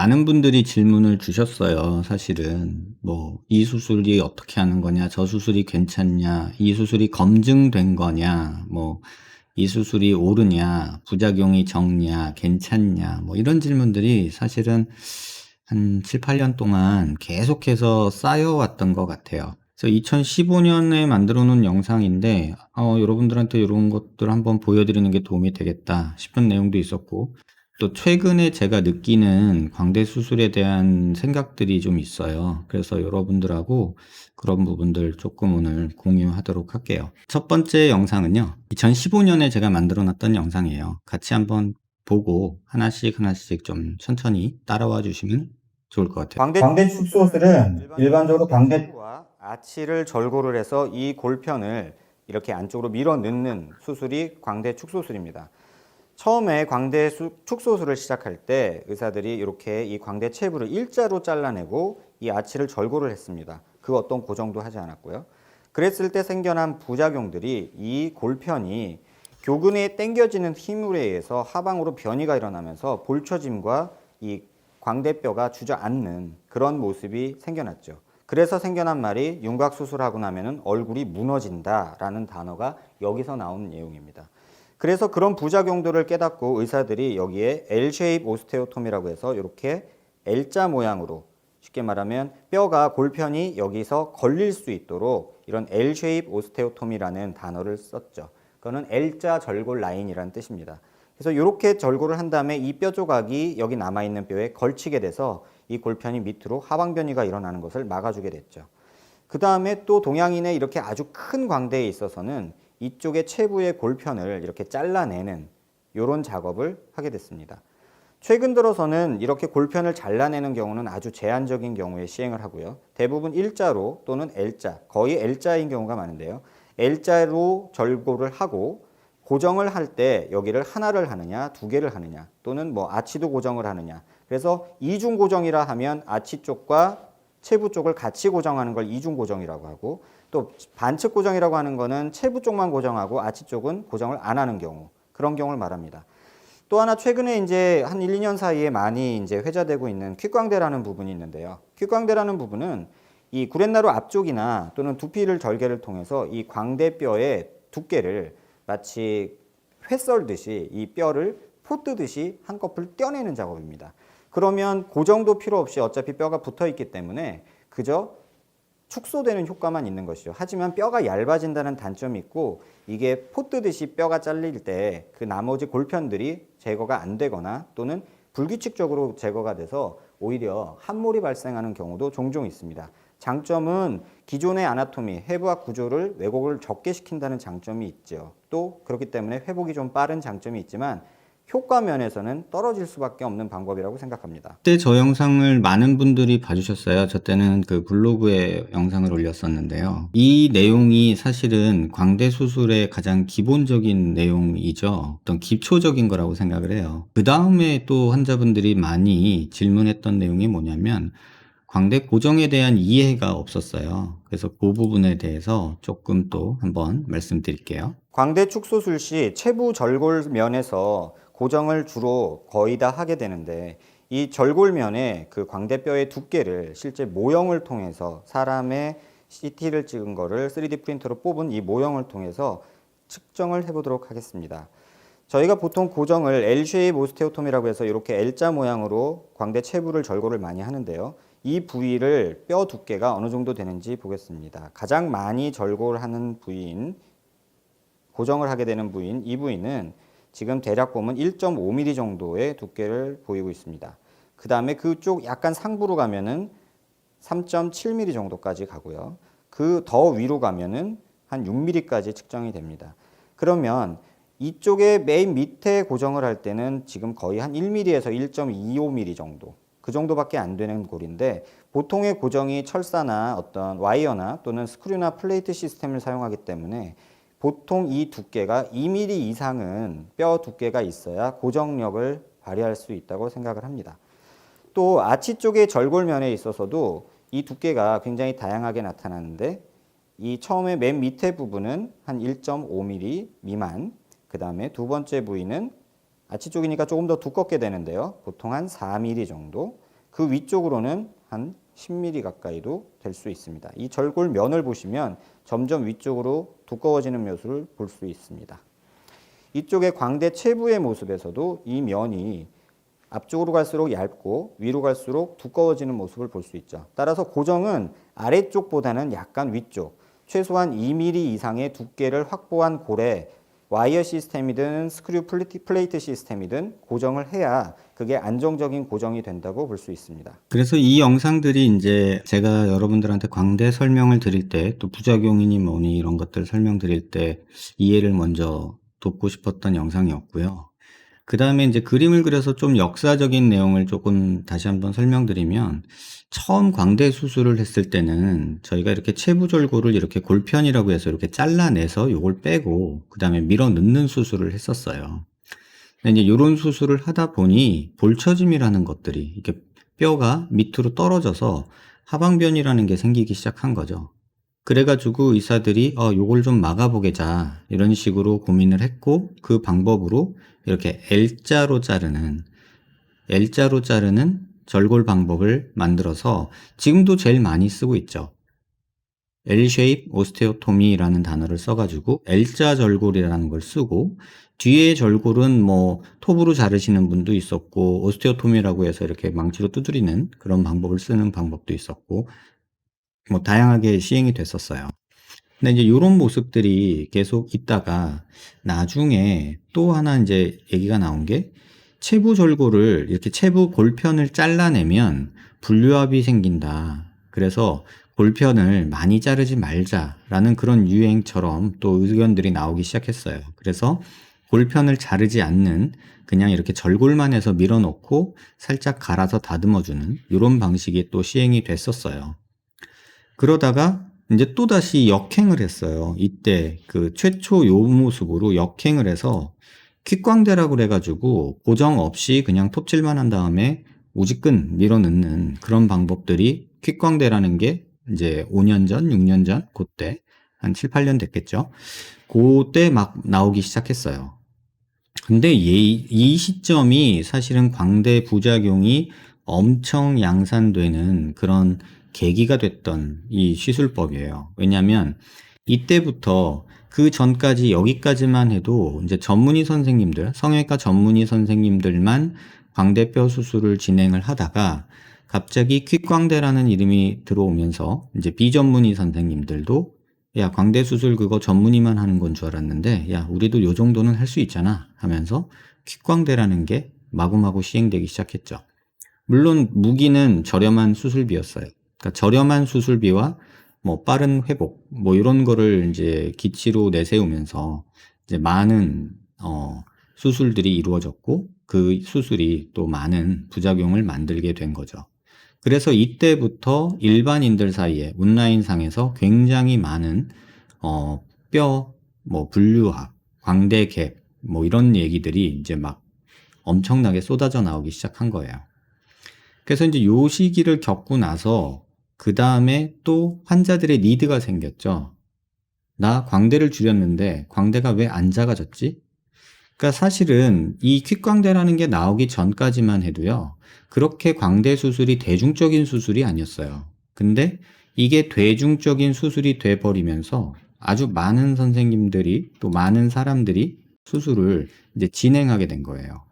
많은 분들이 질문을 주셨어요, 사실은. 뭐, 이 수술이 어떻게 하는 거냐, 저 수술이 괜찮냐, 이 수술이 검증된 거냐, 뭐, 이 수술이 옳으냐, 부작용이 적냐, 괜찮냐, 뭐, 이런 질문들이 사실은 한 7, 8년 동안 계속해서 쌓여왔던 것 같아요. 그래서 2015년에 만들어 놓은 영상인데, 여러분들한테 이런 것들 한번 보여드리는 게 도움이 되겠다 싶은 내용도 있었고, 또 최근에 제가 느끼는 광대 수술에 대한 생각들이 좀 있어요. 그래서 여러분들하고 그런 부분들 조금 오늘 공유하도록 할게요. 첫 번째 영상은요, 2015년에 제가 만들어 놨던 영상이에요. 같이 한번 보고 하나씩 좀 천천히 따라와 주시면 좋을 것 같아요. 광대 축소술은 일반적으로 체부와 아치를 절골을 해서 이 골편을 이렇게 안쪽으로 밀어 넣는 수술이 광대 축소술입니다. 처음에 광대 축소술을 시작할 때 의사들이 이렇게 이 광대 체부를 일자로 잘라내고 이 아치를 절골을 했습니다. 그 어떤 고정도 하지 않았고요. 그랬을 때 생겨난 부작용들이 이 골편이 교근에 당겨지는 힘에 의해서 하방으로 변이가 일어나면서 볼처짐과 이 광대뼈가 주저앉는 그런 모습이 생겨났죠. 그래서 생겨난 말이 윤곽수술하고 나면은 얼굴이 무너진다라는 단어가 여기서 나온 내용입니다. 그래서 그런 부작용들을 깨닫고 의사들이 여기에 L-쉐입 오스테오톰이라고 해서 이렇게 L자 모양으로, 쉽게 말하면 뼈가 골편이 여기서 걸릴 수 있도록 이런 L-쉐입 오스테오톰이라는 단어를 썼죠. 그거는 L자 절골 라인이라는 뜻입니다. 그래서 이렇게 절골을 한 다음에 이 뼈 조각이 여기 남아있는 뼈에 걸치게 돼서 이 골편이 밑으로 하방 변이가 일어나는 것을 막아주게 됐죠. 그 다음에 또 동양인의 이렇게 아주 큰 광대에 있어서는 이쪽의 체부의 골편을 이렇게 잘라내는 이런 작업을 하게 됐습니다. 최근 들어서는 이렇게 골편을 잘라내는 경우는 아주 제한적인 경우에 시행을 하고요. 대부분 일자로 또는 L자, 거의 L자인 경우가 많은데요. L자로 절골을 하고 고정을 할 때 여기를 하나를 하느냐, 두 개를 하느냐, 또는 뭐 아치도 고정을 하느냐. 그래서 이중 고정이라 하면 아치 쪽과 체부 쪽을 같이 고정하는 걸 이중 고정이라고 하고, 또 반측 고정이라고 하는 거는 체부 쪽만 고정하고 아치 쪽은 고정을 안 하는 경우, 그런 경우를 말합니다. 또 하나 최근에 이제 한 1, 2년 사이에 많이 이제 회자되고 있는 퀵광대라는 부분이 있는데요. 퀵광대라는 부분은 이 구렛나루 앞쪽이나 또는 두피를 절개를 통해서 이 광대뼈의 두께를 마치 회 썰듯이 이 뼈를 포 뜨듯이 한꺼풀 떼어내는 작업입니다. 그러면 고정도 필요 없이 어차피 뼈가 붙어 있기 때문에 그저 축소되는 효과만 있는 것이죠. 하지만 뼈가 얇아진다는 단점이 있고, 이게 포 뜨듯이 뼈가 잘릴 때 그 나머지 골편들이 제거가 안 되거나 또는 불규칙적으로 제거가 돼서 오히려 함몰이 발생하는 경우도 종종 있습니다. 장점은 기존의 아나토미, 해부학 구조를 왜곡을 적게 시킨다는 장점이 있죠. 또 그렇기 때문에 회복이 좀 빠른 장점이 있지만 효과 면에서는 떨어질 수밖에 없는 방법이라고 생각합니다. 그때 저 영상을 많은 분들이 봐주셨어요. 저 때는 그 블로그에 영상을 올렸었는데요. 이 내용이 사실은 광대 수술의 가장 기본적인 내용이죠. 어떤 기초적인 거라고 생각을 해요. 그 다음에 또 환자분들이 많이 질문했던 내용이 뭐냐면 광대 고정에 대한 이해가 없었어요. 그래서 그 부분에 대해서 조금 또 한번 말씀드릴게요. 광대 축소술 시 체부 절골 면에서 고정을 주로 거의 다 하게 되는데, 이 절골면에 그 광대뼈의 두께를 실제 모형을 통해서 사람의 CT를 찍은 거를 3D 프린터로 뽑은 이 모형을 통해서 측정을 해보도록 하겠습니다. 저희가 보통 고정을 L-쉐입 오스테오톰이라고 해서 이렇게 L자 모양으로 광대 체부를 절골을 많이 하는데요. 이 부위를 뼈 두께가 어느 정도 되는지 보겠습니다. 가장 많이 절골하는 부위인, 고정을 하게 되는 부위인 이 부위는 지금 대략 보면 1.5mm 정도의 두께를 보이고 있습니다. 그 다음에 그쪽 약간 상부로 가면은 3.7mm 정도까지 가고요. 그 더 위로 가면은 한 6mm까지 측정이 됩니다. 그러면 이쪽에 맨 밑에 고정을 할 때는 지금 거의 한 1mm에서 1.25mm 정도, 그 정도밖에 안 되는 골인데, 보통의 고정이 철사나 어떤 와이어나 또는 스크류나 플레이트 시스템을 사용하기 때문에 보통 이 두께가 2mm 이상은 뼈 두께가 있어야 고정력을 발휘할 수 있다고 생각을 합니다. 또 아치 쪽의 절골면에 있어서도 이 두께가 굉장히 다양하게 나타나는데, 이 처음에 맨 밑에 부분은 한 1.5mm 미만, 그 다음에 두 번째 부위는 아치 쪽이니까 조금 더 두껍게 되는데요. 보통 한 4mm 정도, 그 위쪽으로는 한 10mm 가까이도 될 수 있습니다. 이 절골 면을 보시면 점점 위쪽으로 두꺼워지는 모습을 볼 수 있습니다. 이쪽의 광대 체부의 모습에서도 이 면이 앞쪽으로 갈수록 얇고 위로 갈수록 두꺼워지는 모습을 볼 수 있죠. 따라서 고정은 아래쪽보다는 약간 위쪽, 최소한 2mm 이상의 두께를 확보한 골에 와이어 시스템이든 스크류 플레이트 시스템이든 고정을 해야 그게 안정적인 고정이 된다고 볼 수 있습니다. 그래서 이 영상들이 이제 제가 여러분들한테 광대 설명을 드릴 때, 또 부작용이니 뭐니 이런 것들 설명드릴 때 이해를 먼저 돕고 싶었던 영상이었고요. 그 다음에 이제 그림을 그려서 좀 역사적인 내용을 조금 다시 한번 설명드리면, 처음 광대 수술을 했을 때는 저희가 이렇게 체부절골을 이렇게 골편이라고 해서 이렇게 잘라내서 요걸 빼고 그 다음에 밀어 넣는 수술을 했었어요. 근데 이제 이런 수술을 하다 보니 볼처짐이라는 것들이 이렇게 뼈가 밑으로 떨어져서 하방변이라는 게 생기기 시작한 거죠. 그래가지고 의사들이 요걸 좀 막아보게자 이런 식으로 고민을 했고, 그 방법으로 이렇게 L자로 자르는 절골 방법을 만들어서 지금도 제일 많이 쓰고 있죠. L-shape 오스테오토미라는 단어를 써가지고 L자 절골이라는 걸 쓰고, 뒤에 절골은 뭐 톱으로 자르시는 분도 있었고, 오스테오토미라고 해서 이렇게 망치로 두드리는 그런 방법을 쓰는 방법도 있었고, 뭐 다양하게 시행이 됐었어요. 근데 이제 이런 모습들이 계속 있다가 나중에 또 하나 이제 얘기가 나온 게, 체부 절골을 이렇게 체부 골편을 잘라내면 분류압이 생긴다. 그래서 골편을 많이 자르지 말자라는 그런 유행처럼 또 의견들이 나오기 시작했어요. 그래서 골편을 자르지 않는, 그냥 이렇게 절골만 해서 밀어넣고 살짝 갈아서 다듬어주는 이런 방식이 또 시행이 됐었어요. 그러다가 이제 또다시 역행을 했어요. 이때 그 최초 요 모습으로 역행을 해서 퀵광대라고 그래가지고 고정 없이 그냥 톱질만 한 다음에 우지끈 밀어넣는 그런 방법들이, 퀵광대라는 게 이제 5년 전, 6년 전, 그때 한 7, 8년 됐겠죠. 그때 막 나오기 시작했어요. 근데 이 시점이 사실은 광대 부작용이 엄청 양산되는 그런 계기가 됐던 이 시술법이에요. 왜냐하면 이때부터 그 전까지 여기까지만 해도 이제 전문의 선생님들, 성형외과 전문의 선생님들만 광대뼈 수술을 진행을 하다가 갑자기 퀵광대라는 이름이 들어오면서 이제 비전문의 선생님들도 야, 광대 수술 그거 전문의만 하는 건 줄 알았는데 야, 우리도 요 정도는 할 수 있잖아 하면서 퀵광대라는 게 마구마구 시행되기 시작했죠. 물론 무기는 저렴한 수술비였어요. 그러니까 저렴한 수술비와 뭐 빠른 회복 뭐 이런 거를 이제 기치로 내세우면서 이제 많은 수술들이 이루어졌고, 그 수술이 또 많은 부작용을 만들게 된 거죠. 그래서 이때부터 일반인들 사이에 온라인상에서 굉장히 많은 뼈 뭐 분류학, 광대갭 뭐 이런 얘기들이 이제 막 엄청나게 쏟아져 나오기 시작한 거예요. 그래서 이제 요 시기를 겪고 나서 그 다음에 또 환자들의 니드가 생겼죠. 나 광대를 줄였는데 광대가 왜 안 작아졌지? 그러니까 사실은 이 퀵광대라는 게 나오기 전까지만 해도요, 그렇게 광대 수술이 대중적인 수술이 아니었어요. 근데 이게 대중적인 수술이 돼버리면서 아주 많은 선생님들이, 또 많은 사람들이 수술을 이제 진행하게 된 거예요.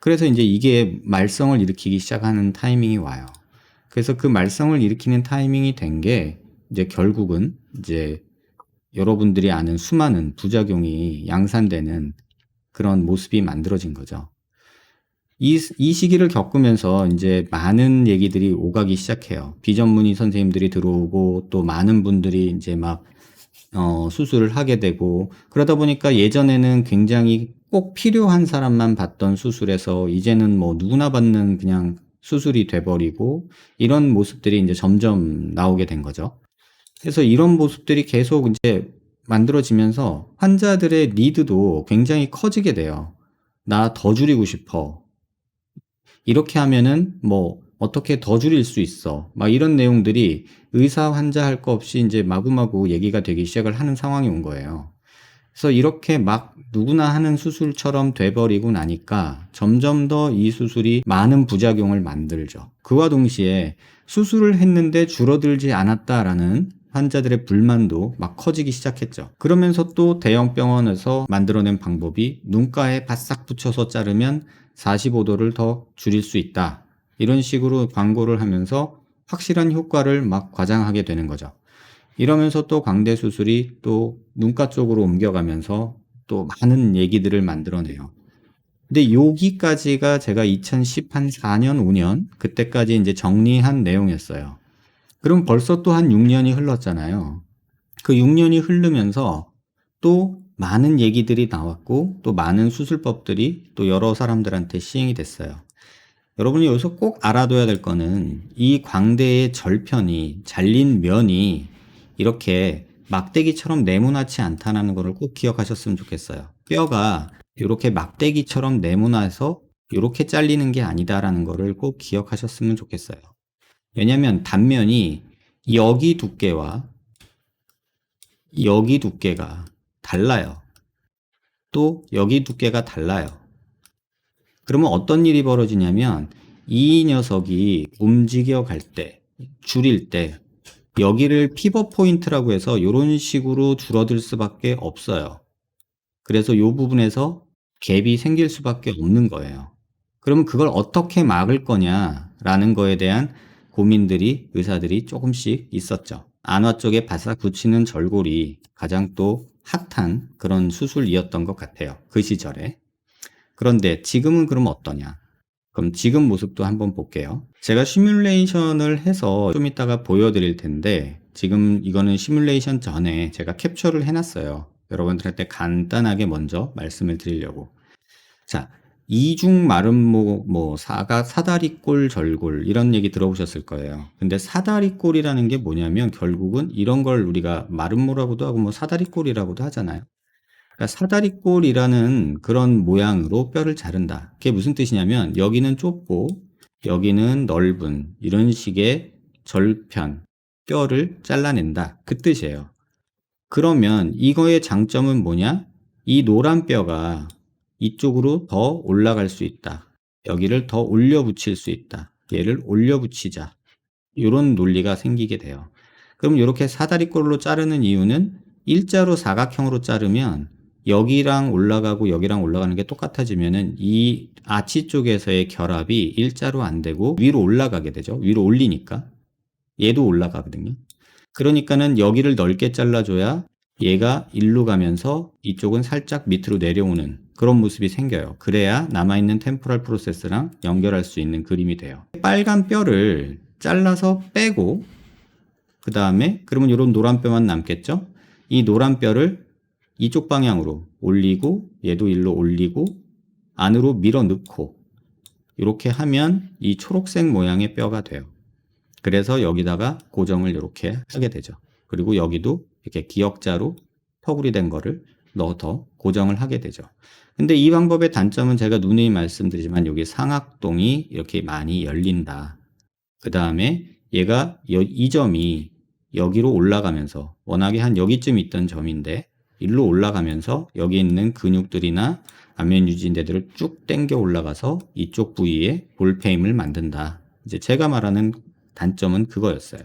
그래서 이제 이게 말썽을 일으키기 시작하는 타이밍이 와요. 그래서 그 말썽을 일으키는 타이밍이 된 게 이제 결국은 이제 여러분들이 아는 수많은 부작용이 양산되는 그런 모습이 만들어진 거죠. 이 시기를 겪으면서 이제 많은 얘기들이 오가기 시작해요. 비전문의 선생님들이 들어오고, 또 많은 분들이 이제 막 수술을 하게 되고, 그러다 보니까 예전에는 굉장히 꼭 필요한 사람만 받던 수술에서 이제는 뭐 누구나 받는 그냥 수술이 돼버리고, 이런 모습들이 이제 점점 나오게 된 거죠. 그래서 이런 모습들이 계속 이제 만들어지면서 환자들의 니드도 굉장히 커지게 돼요. 나 더 줄이고 싶어. 이렇게 하면은 뭐 어떻게 더 줄일 수 있어. 막 이런 내용들이 의사 환자 할 거 없이 이제 마구마구 얘기가 되기 시작을 하는 상황이 온 거예요. 그래서 이렇게 막 누구나 하는 수술처럼 돼버리고 나니까 점점 더 이 수술이 많은 부작용을 만들죠. 그와 동시에 수술을 했는데 줄어들지 않았다라는 환자들의 불만도 막 커지기 시작했죠. 그러면서 또 대형 병원에서 만들어낸 방법이 눈가에 바싹 붙여서 자르면 45도를 더 줄일 수 있다. 이런 식으로 광고를 하면서 확실한 효과를 막 과장하게 되는 거죠. 이러면서 또 광대 수술이 또 눈가 쪽으로 옮겨가면서 또 많은 얘기들을 만들어내요. 근데 여기까지가 제가 2014년, 5년 그때까지 이제 정리한 내용이었어요. 그럼 벌써 또 한 6년이 흘렀잖아요. 그 6년이 흐르면서 또 많은 얘기들이 나왔고 또 많은 수술법들이 또 여러 사람들한테 시행이 됐어요. 여러분이 여기서 꼭 알아둬야 될 거는 이 광대의 절편이 잘린 면이 이렇게 막대기처럼 네모나지 않다는 것을 꼭 기억하셨으면 좋겠어요. 뼈가 이렇게 막대기처럼 네모나서 이렇게 잘리는 게 아니다라는 것을 꼭 기억하셨으면 좋겠어요. 왜냐하면 단면이 여기 두께와 여기 두께가 달라요. 또 여기 두께가 달라요. 그러면 어떤 일이 벌어지냐면 이 녀석이 움직여 갈 때, 줄일 때 여기를 피벗 포인트라고 해서 이런 식으로 줄어들 수밖에 없어요. 그래서 이 부분에서 갭이 생길 수밖에 없는 거예요. 그러면 그걸 어떻게 막을 거냐라는 거에 대한 고민들이 의사들이 조금씩 있었죠. 안화 쪽에 바싹 붙이는 절골이 가장 또 핫한 그런 수술이었던 것 같아요. 그 시절에. 그런데 지금은 그럼 어떠냐? 그럼 지금 모습도 한번 볼게요. 제가 시뮬레이션을 해서 좀 이따가 보여드릴 텐데 지금 이거는 시뮬레이션 전에 제가 캡처를 해놨어요. 여러분들한테 간단하게 먼저 말씀을 드리려고. 자, 이중 마름모, 사다리꼴 절골 이런 얘기 들어보셨을 거예요. 근데 사다리꼴이라는 게 뭐냐면 결국은 이런 걸 우리가 마름모라고도 하고 사다리꼴이라고도 하잖아요. 그러니까 사다리꼴이라는 그런 모양으로 뼈를 자른다. 그게 무슨 뜻이냐면 여기는 좁고 여기는 넓은 이런 식의 절편, 뼈를 잘라낸다. 그 뜻이에요. 그러면 이거의 장점은 뭐냐? 이 노란 뼈가 이쪽으로 더 올라갈 수 있다. 여기를 더 올려 붙일 수 있다. 얘를 올려 붙이자. 이런 논리가 생기게 돼요. 그럼 이렇게 사다리꼴로 자르는 이유는 일자로 사각형으로 자르면 여기랑 올라가고 여기랑 올라가는 게 똑같아지면은 이 아치 쪽에서의 결합이 일자로 안 되고 위로 올라가게 되죠. 위로 올리니까. 얘도 올라가거든요. 그러니까는 여기를 넓게 잘라줘야 얘가 일로 가면서 이쪽은 살짝 밑으로 내려오는 그런 모습이 생겨요. 그래야 남아있는 템포럴 프로세스랑 연결할 수 있는 그림이 돼요. 빨간 뼈를 잘라서 빼고 그 다음에 그러면 이런 노란 뼈만 남겠죠? 이 노란 뼈를 이쪽 방향으로 올리고 얘도 일로 올리고 안으로 밀어 넣고 이렇게 하면 이 초록색 모양의 뼈가 돼요. 그래서 여기다가 고정을 이렇게 하게 되죠. 그리고 여기도 이렇게 기역자로 터굴이 된 거를 넣어서 고정을 하게 되죠. 근데 이 방법의 단점은 제가 누누이 말씀드리지만 여기 상악동이 이렇게 많이 열린다. 그 다음에 얘가 이 점이 여기로 올라가면서 워낙에 한 여기쯤 있던 점인데 일로 올라가면서 여기 있는 근육들이나 안면 유지인대들을 쭉 당겨 올라가서 이쪽 부위에 볼페임을 만든다. 이제 제가 말하는 단점은 그거였어요.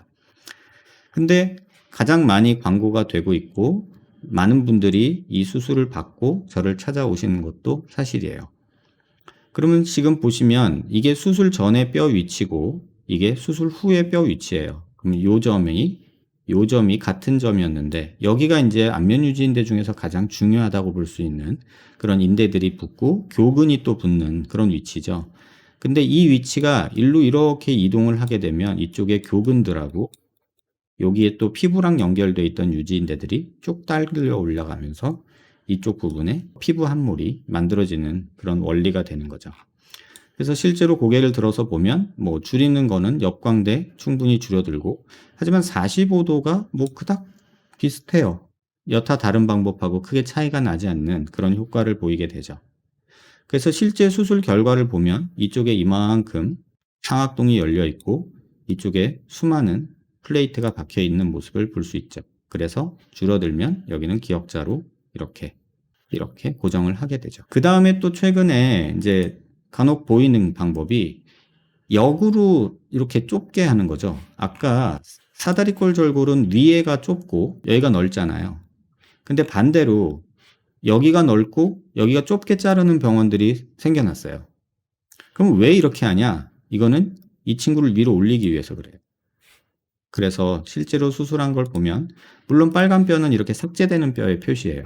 근데 가장 많이 광고가 되고 있고 많은 분들이 이 수술을 받고 저를 찾아오시는 것도 사실이에요. 그러면 지금 보시면 이게 수술 전의 뼈 위치고 이게 수술 후의 뼈 위치예요. 그럼 요 점이 같은 점이었는데 여기가 이제 안면 유지인대 중에서 가장 중요하다고 볼 수 있는 그런 인대들이 붙고 교근이 또 붙는 그런 위치죠. 근데 이 위치가 일로 이렇게 이동을 하게 되면 이쪽에 교근들하고 여기에 또 피부랑 연결되어 있던 유지인대들이 쭉 딸려 올라가면서 이쪽 부분에 피부 함몰이 만들어지는 그런 원리가 되는 거죠. 그래서 실제로 고개를 들어서 보면 줄이는 거는 옆광대 충분히 줄여들고 하지만 45도가 그닥 비슷해요. 여타 다른 방법하고 크게 차이가 나지 않는 그런 효과를 보이게 되죠. 그래서 실제 수술 결과를 보면 이쪽에 이만큼 상악동이 열려 있고 이쪽에 수많은 플레이트가 박혀 있는 모습을 볼 수 있죠. 그래서 줄어들면 여기는 기역자로 이렇게 고정을 하게 되죠. 그 다음에 또 최근에 이제 간혹 보이는 방법이 역으로 이렇게 좁게 하는 거죠. 아까 사다리꼴 절골은 위에가 좁고 여기가 넓잖아요. 근데 반대로 여기가 넓고 여기가 좁게 자르는 병원들이 생겨났어요. 그럼 왜 이렇게 하냐? 이거는 이 친구를 위로 올리기 위해서 그래요. 그래서 실제로 수술한 걸 보면 물론 빨간 뼈는 이렇게 삭제되는 뼈의 표시예요.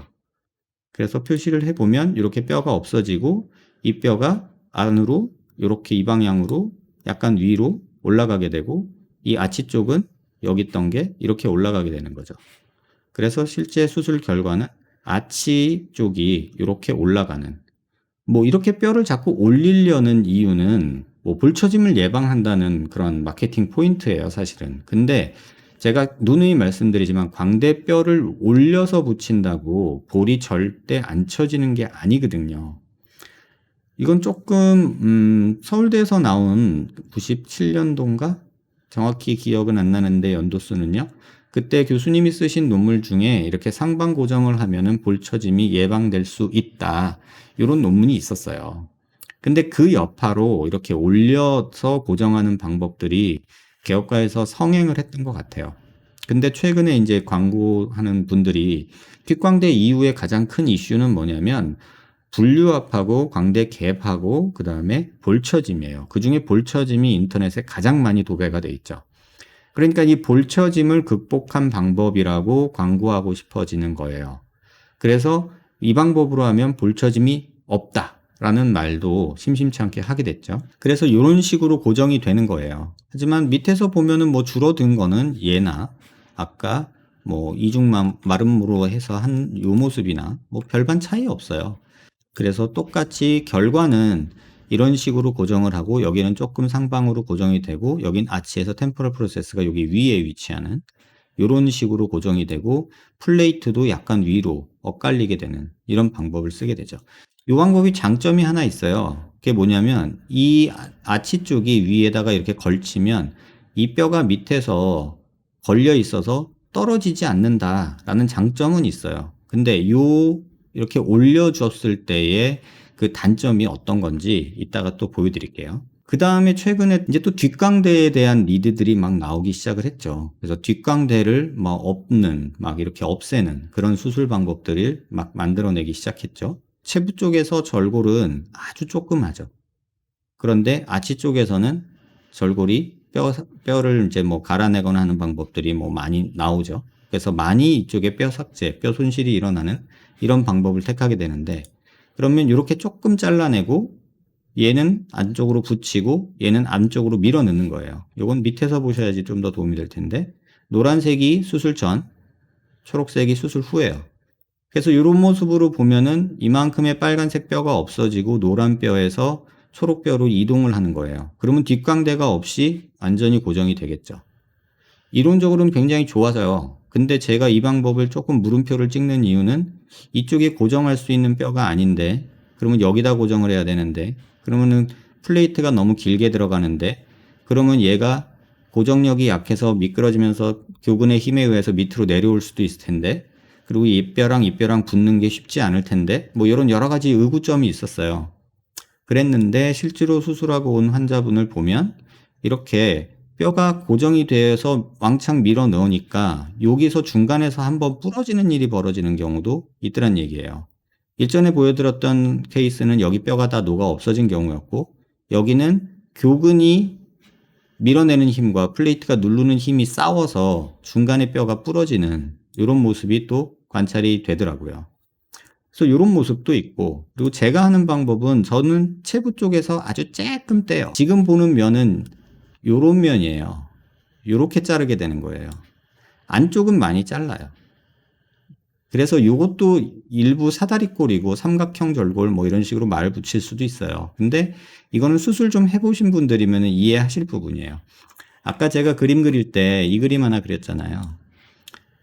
그래서 표시를 해보면 이렇게 뼈가 없어지고 이 뼈가 안으로 이렇게 이 방향으로 약간 위로 올라가게 되고 이 아치 쪽은 여기 있던 게 이렇게 올라가게 되는 거죠. 그래서 실제 수술 결과는 아치 쪽이 이렇게 올라가는, 뭐 이렇게 뼈를 자꾸 올리려는 이유는 뭐 볼처짐을 예방한다는 그런 마케팅 포인트예요, 사실은. 근데 제가 누누이 말씀드리지만 광대뼈를 올려서 붙인다고 볼이 절대 안 처지는 게 아니거든요. 이건 조금 서울대에서 나온 97년도인가? 정확히 기억은 안 나는데 연도수는요. 그때 교수님이 쓰신 논문 중에 이렇게 상방 고정을 하면은 볼처짐이 예방될 수 있다. 이런 논문이 있었어요. 근데 그 여파로 이렇게 올려서 고정하는 방법들이 개업가에서 성행을 했던 것 같아요. 근데 최근에 이제 광고하는 분들이 귓광대 이후에 가장 큰 이슈는 뭐냐면 분류압하고 광대 갭하고 그 다음에 볼처짐이에요. 그 중에 볼처짐이 인터넷에 가장 많이 도배가 돼 있죠. 그러니까 이 볼처짐을 극복한 방법이라고 광고하고 싶어지는 거예요. 그래서 이 방법으로 하면 볼처짐이 없다라는 말도 심심치 않게 하게 됐죠. 그래서 이런 식으로 고정이 되는 거예요. 하지만 밑에서 보면은 뭐 줄어든 거는 얘나 아까 뭐 이중 마름모로 해서 한 요 모습이나 뭐 별반 차이 없어요. 그래서 똑같이 결과는 이런 식으로 고정을 하고 여기는 조금 상방으로 고정이 되고 여긴 아치에서 템포럴 프로세스가 여기 위에 위치하는 이런 식으로 고정이 되고 플레이트도 약간 위로 엇갈리게 되는 이런 방법을 쓰게 되죠. 이 방법이 장점이 하나 있어요. 그게 뭐냐면 이 아치 쪽이 위에다가 이렇게 걸치면 이 뼈가 밑에서 걸려 있어서 떨어지지 않는다라는 장점은 있어요. 근데 이렇게 올려줬을 때의 그 단점이 어떤 건지 이따가 또 보여드릴게요. 그 다음에 최근에 이제 또 뒷광대에 대한 리드들이 막 나오기 시작을 했죠. 그래서 뒷광대를 막 없는, 막 이렇게 없애는 그런 수술 방법들을 막 만들어내기 시작했죠. 체부 쪽에서 절골은 아주 조그마죠. 그런데 아치 쪽에서는 절골이 뼈를 이제 뭐 갈아내거나 하는 방법들이 뭐 많이 나오죠. 그래서 많이 이쪽에 뼈 삭제, 뼈 손실이 일어나는 이런 방법을 택하게 되는데 그러면 이렇게 조금 잘라내고 얘는 안쪽으로 붙이고 얘는 안쪽으로 밀어 넣는 거예요. 요건 밑에서 보셔야지 좀 더 도움이 될 텐데 노란색이 수술 전, 초록색이 수술 후예요. 그래서 이런 모습으로 보면은 이만큼의 빨간색 뼈가 없어지고 노란 뼈에서 초록뼈로 이동을 하는 거예요. 그러면 뒷광대가 없이 완전히 고정이 되겠죠. 이론적으로는 굉장히 좋아져요. 근데 제가 이 방법을 조금 물음표를 찍는 이유는 이쪽에 고정할 수 있는 뼈가 아닌데 그러면 여기다 고정을 해야 되는데 그러면은 플레이트가 너무 길게 들어가는데 그러면 얘가 고정력이 약해서 미끄러지면서 교근의 힘에 의해서 밑으로 내려올 수도 있을 텐데 그리고 이 뼈랑 붙는 게 쉽지 않을 텐데 뭐 이런 여러 가지 의구점이 있었어요. 그랬는데 실제로 수술하고 온 환자분을 보면 이렇게 뼈가 고정이 돼서 왕창 밀어 넣으니까 여기서 중간에서 한번 부러지는 일이 벌어지는 경우도 있더란 얘기예요. 일전에 보여드렸던 케이스는 여기 뼈가 다 녹아 없어진 경우였고 여기는 교근이 밀어내는 힘과 플레이트가 누르는 힘이 싸워서 중간에 뼈가 부러지는 이런 모습이 또 관찰이 되더라고요. 그래서 이런 모습도 있고 그리고 제가 하는 방법은 저는 체부 쪽에서 아주 조금 떼요. 지금 보는 면은 요런 면이에요. 요렇게 자르게 되는 거예요. 안쪽은 많이 잘라요. 그래서 요것도 일부 사다리꼴이고 삼각형 절골 뭐 이런 식으로 말 붙일 수도 있어요. 근데 이거는 수술 좀 해보신 분들이면 이해하실 부분이에요. 아까 제가 그림 그릴 때 이 그림 하나 그렸잖아요.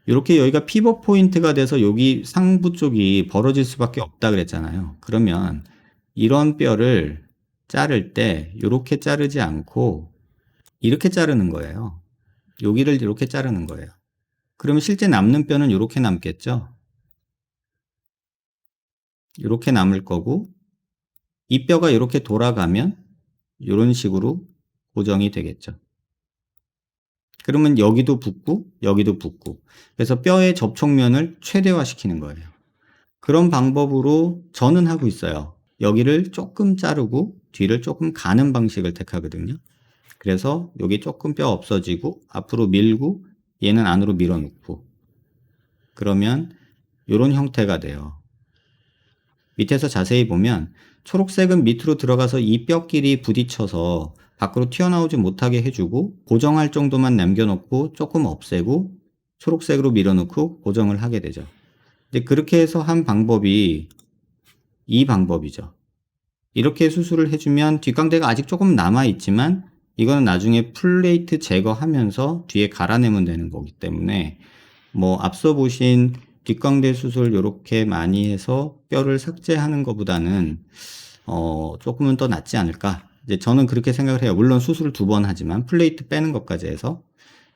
이렇게 여기가 피벗 포인트가 돼서 여기 상부 쪽이 벌어질 수밖에 없다 그랬잖아요. 그러면 이런 뼈를 자를 때 이렇게 자르지 않고 이렇게 자르는 거예요. 여기를 이렇게 자르는 거예요. 그러면 실제 남는 뼈는 이렇게 남겠죠. 이렇게 남을 거고, 이 뼈가 이렇게 돌아가면 이런 식으로 고정이 되겠죠. 그러면 여기도 붓고 여기도 붓고, 그래서 뼈의 접촉면을 최대화시키는 거예요. 그런 방법으로 저는 하고 있어요. 여기를 조금 자르고 뒤를 조금 가는 방식을 택하거든요. 그래서 여기 조금 뼈 없어지고 앞으로 밀고 얘는 안으로 밀어넣고, 그러면 이런 형태가 돼요. 밑에서 자세히 보면 초록색은 밑으로 들어가서 이 뼈끼리 부딪혀서 밖으로 튀어나오지 못하게 해주고, 고정할 정도만 남겨놓고 조금 없애고 초록색으로 밀어넣고 고정을 하게 되죠. 근데 그렇게 해서 한 방법이 이 방법이죠. 이렇게 수술을 해주면 뒷광대가 아직 조금 남아있지만 이거는 나중에 플레이트 제거하면서 뒤에 갈아내면 되는 거기 때문에, 뭐 앞서 보신 뒷광대 수술 이렇게 많이 해서 뼈를 삭제하는 것보다는 조금은 더 낫지 않을까. 이제 저는 그렇게 생각을 해요. 물론 수술을 2번 하지만 플레이트 빼는 것까지 해서,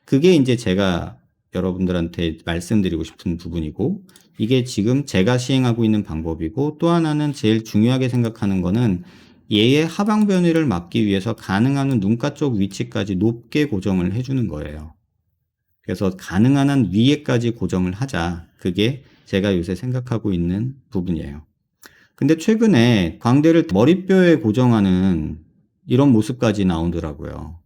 그게 이제 제가 여러분들한테 말씀드리고 싶은 부분이고, 이게 지금 제가 시행하고 있는 방법이고, 또 하나는 제일 중요하게 생각하는 거는 얘의 하방 변이를 막기 위해서 가능한 한 눈가 쪽 위치까지 높게 고정을 해주는 거예요. 그래서 가능한 한 위에까지 고정을 하자. 그게 제가 요새 생각하고 있는 부분이에요. 근데 최근에 광대를 머리뼈에 고정하는 이런 모습까지 나오더라고요.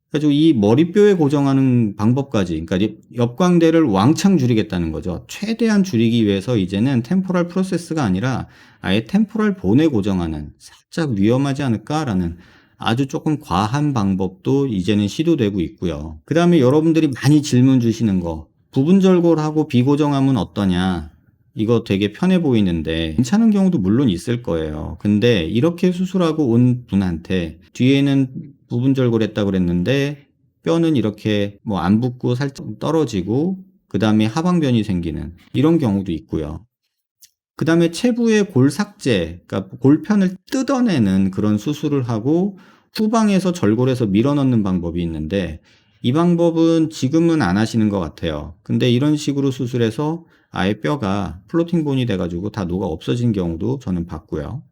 그래서 이 머리뼈에 고정하는 방법까지, 그러니까 옆광대를 왕창 줄이겠다는 거죠. 최대한 줄이기 위해서 이제는 템포럴 프로세스가 아니라 아예 템포럴 본에 고정하는, 살짝 위험하지 않을까라는 아주 조금 과한 방법도 이제는 시도되고 있고요. 그 다음에 여러분들이 많이 질문 주시는 거, 부분절골하고 비고정하면 어떠냐? 이거 되게 편해 보이는데 괜찮은 경우도 물론 있을 거예요. 근데 이렇게 수술하고 온 분한테 뒤에는 부분절골 했다고 그랬는데 뼈는 이렇게 뭐 안 붙고 살짝 떨어지고 그 다음에 하방변이 생기는 이런 경우도 있고요. 그 다음에 체부의 골 삭제, 그러니까 골편을 뜯어내는 그런 수술을 하고 후방에서 절골해서 밀어넣는 방법이 있는데, 이 방법은 지금은 안 하시는 것 같아요. 근데 이런 식으로 수술해서 아예 뼈가 플로팅본이 돼가지고 다 녹아 없어진 경우도 저는 봤고요.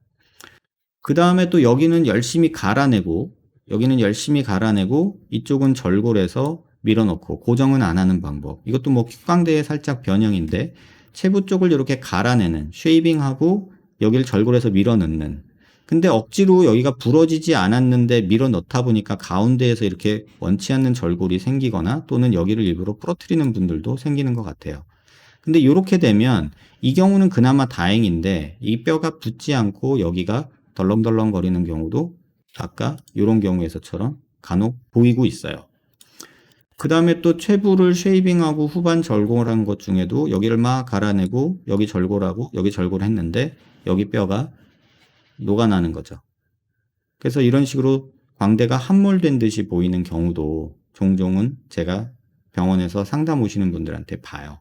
그 다음에 또 여기는 열심히 갈아내고 여기는 열심히 갈아내고 이쪽은 절골해서 밀어넣고 고정은 안 하는 방법. 이것도 뭐 킥광대의 살짝 변형인데, 체부 쪽을 이렇게 갈아내는, 쉐이빙하고 여기를 절골해서 밀어넣는. 근데 억지로 여기가 부러지지 않았는데 밀어넣다 보니까 가운데에서 이렇게 원치 않는 절골이 생기거나 또는 여기를 일부러 부러뜨리는 분들도 생기는 것 같아요. 근데 이렇게 되면 이 경우는 그나마 다행인데, 이 뼈가 붙지 않고 여기가 덜렁덜렁 거리는 경우도 아까 이런 경우에서처럼 간혹 보이고 있어요. 그 다음에 또 체부를 쉐이빙하고 후반 절골한 것 중에도 여기를 막 갈아내고 여기 절골하고 여기 절골했는데 여기 뼈가 녹아나는 거죠. 그래서 이런 식으로 광대가 함몰된 듯이 보이는 경우도 종종은 제가 병원에서 상담 오시는 분들한테 봐요.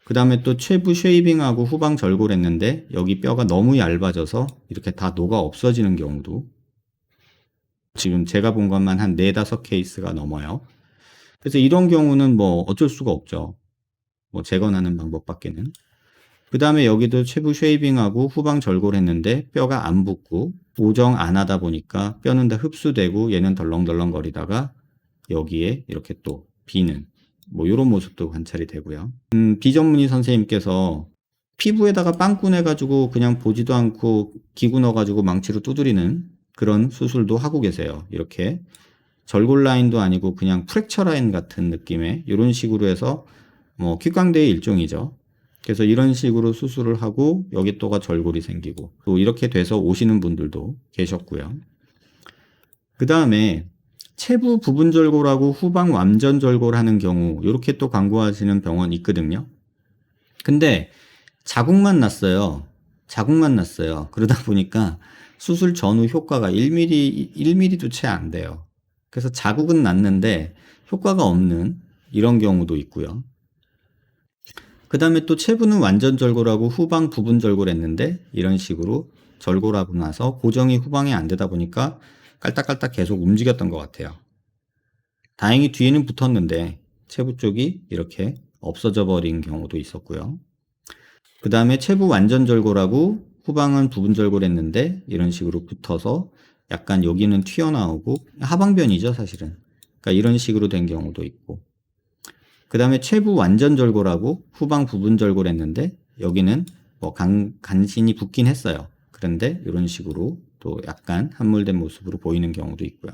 그 다음에 또 체부 쉐이빙하고 후방 절골했는데 여기 뼈가 너무 얇아져서 이렇게 다 녹아 없어지는 경우도 지금 제가 본 것만 한 4-5케이스가 넘어요. 그래서 이런 경우는 뭐 어쩔 수가 없죠. 뭐 재건하는 방법밖에는. 그 다음에 여기도 체부 쉐이빙하고 후방 절골했는데 뼈가 안 붙고 고정 안 하다 보니까 뼈는 다 흡수되고 얘는 덜렁덜렁 거리다가 여기에 이렇게 또 비는 뭐 이런 모습도 관찰이 되고요. 비전문의 선생님께서 피부에다가 빵꾸 내가지고 그냥 보지도 않고 기구 넣어가지고 망치로 두드리는 그런 수술도 하고 계세요. 이렇게 절골 라인도 아니고 그냥 프랙처 라인 같은 느낌의 이런 식으로 해서 뭐 킥광대의 일종이죠. 그래서 이런 식으로 수술을 하고 여기 또가 절골이 생기고 또 이렇게 돼서 오시는 분들도 계셨고요. 그 다음에 체부 부분 절골하고 후방 완전 절골하는 경우 이렇게 또 광고하시는 병원 있거든요. 근데 자국만 났어요. 자국만 났어요. 그러다 보니까 수술 전후 효과가 1mm도 채 안 돼요. 그래서 자국은 났는데 효과가 없는 이런 경우도 있고요. 그 다음에 또 체부는 완전 절골하고 후방 부분 절골했는데 이런 식으로 절골하고 나서 고정이 후방에 안 되다 보니까 깔딱깔딱 계속 움직였던 것 같아요. 다행히 뒤에는 붙었는데 체부 쪽이 이렇게 없어져 버린 경우도 있었고요. 그 다음에 체부 완전 절골하고 후방은 부분 절골했는데 이런 식으로 붙어서 약간 여기는 튀어나오고 하방변이죠 사실은. 그러니까 이런 식으로 된 경우도 있고. 그 다음에 체부 완전 절골하고 후방 부분 절골했는데 여기는 뭐 간신히 붓긴 했어요. 그런데 이런 식으로 또 약간 함몰된 모습으로 보이는 경우도 있고요.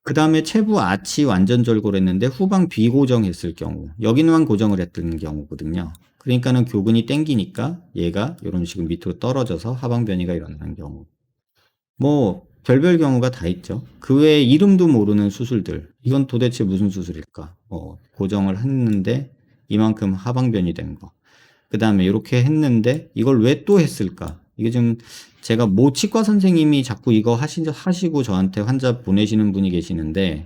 그 다음에 체부 아치 완전 절골했는데 후방 비고정했을 경우 여기만 고정을 했던 경우거든요. 그러니까는 교근이 땡기니까 얘가 이런 식으로 밑으로 떨어져서 하방변이가 일어나는 경우. 뭐 별별 경우가 다 있죠. 그 외에 이름도 모르는 수술들. 이건 도대체 무슨 수술일까? 고정을 했는데 이만큼 하방변이 된 거. 그 다음에 이렇게 했는데 이걸 왜 또 했을까? 이게 좀 제가 모 치과 선생님이 자꾸 이거 하시고 저한테 환자 보내시는 분이 계시는데